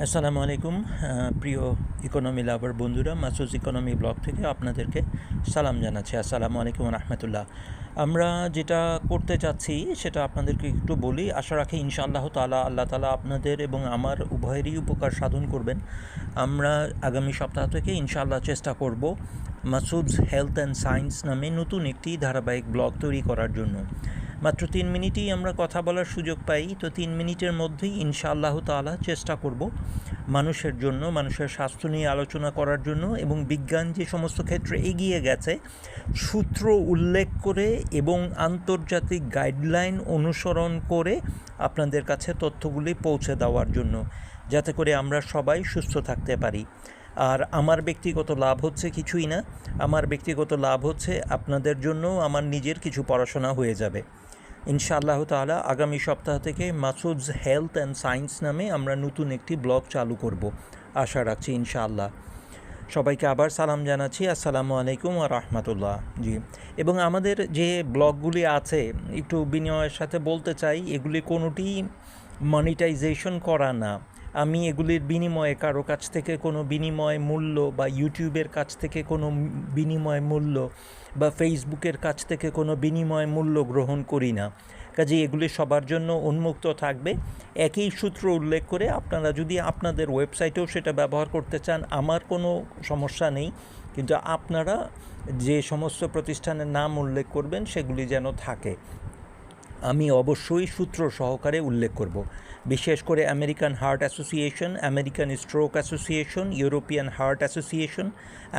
আসসালামু আলাইকুম প্রিয় ইকোনমি লাভার বন্ধুরা, মাসুজ ইকোনমি ব্লগ থেকে আপনাদেরকে সালাম জানাচ্ছি। আসসালামু আলাইকুম রাহমাতুল্লাহ। আমরা যেটা করতে চাচ্ছি সেটা আপনাদেরকে একটু বলি। আশা রাখি ইনশাআল্লাহ তাআলা আল্লাহ তাআলা আপনাদের এবং আমার উভয়েরই উপকার সাধন করবেন। আমরা আগামী সপ্তাহ থেকে ইনশাআল্লাহ চেষ্টা করব মাসুদস হেলথ অ্যান্ড সায়েন্স নামে নতুন একটি ধারাবাহিক ব্লগ তৈরি করার জন্য। মাত্র 3 মিনিটেই আমরা কথা বলার সুযোগ পাই, তো 3 মিনিটের মধ্যেই ইনশাআল্লাহ তাআলা চেষ্টা করব মানুষের জন্য, মানুষের স্বাস্থ্য নিয়ে আলোচনা করার জন্য এবং বিজ্ঞান যে সমস্ত ক্ষেত্রে এগিয়ে গেছে সূত্র উল্লেখ করে এবং আন্তর্জাতিক গাইডলাইন অনুসরণ করে আপনাদের কাছে তথ্যগুলি পৌঁছে দেওয়ার জন্য, যাতে করে আমরা সবাই সুস্থ থাকতে পারি। আর আমার ব্যক্তিগত লাভ হচ্ছে কিছুই না, আমার ব্যক্তিগত লাভ হচ্ছে আপনাদের জন্য আমার নিজের কিছু পড়াশোনা হয়ে যাবে। ইনশাআল্লাহ তাআলা আগামী সপ্তাহ থেকে মাসুদস হেলথ অ্যান্ড সায়েন্স নামে আমরা নতুন একটি ব্লগ চালু করব, আশা রাখছি ইনশাআল্লাহ। সবাইকে আবার সালাম জানাচ্ছি, আসসালামু আলাইকুম ওয়া রাহমাতুল্লাহ। জি, এবং আমাদের যে ব্লগগুলি আছে একটু বিনয়ের সাথে বলতে চাই, এগুলি কোনোটি মনিটাইজেশন করা না। আমি এগুলির বিনিময়ে কারো কাছ থেকে কোনো বিনিময় মূল্য বা ইউটিউবের কাছ থেকে কোনো বিনিময় মূল্য বা ফেসবুকের কাছ থেকে কোনো বিনিময় মূল্য গ্রহণ করি না। কাজে এগুলি সবার জন্য উন্মুক্ত থাকবে। একই সূত্র উল্লেখ করে আপনারা যদি আপনাদের ওয়েবসাইটেও সেটা ব্যবহার করতে চান, আমার কোনো সমস্যা নেই, কিন্তু আপনারা যে সমস্ত প্রতিষ্ঠানের নাম উল্লেখ করবেন সেগুলি যেন থাকে। আমি অবশ্যই সূত্র সহকারে উল্লেখ করব। বিশেষ করে American heart association, American stroke association, European heart association,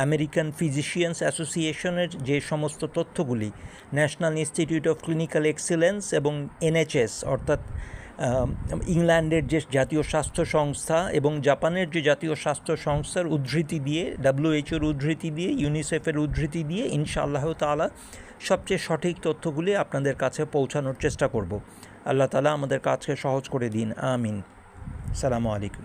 American physicians অ্যাসোসিয়েশনের যে সমস্ত তথ্যগুলি, national institute of clinical excellence এবং NHS অর্থাৎ ইংল্যান্ডের যে জাতীয় স্বাস্থ্য সংস্থা এবং জাপানের যে জাতীয় স্বাস্থ্য সংস্থার উদ্ধৃতি দিয়ে, WHO উদ্ধৃতি দিয়ে, ইউনিসেফের উদ্ধৃতি দিয়ে ইনশাআল্লাহ তাআলা সবচেয়ে সঠিক তথ্যগুলি আপনাদের কাছে পৌঁছানোর চেষ্টা করব। আল্লাহ তাআলা আমাদের কাজকে সহজ করে দিন, আমিন। আসসালামু আলাইকুম।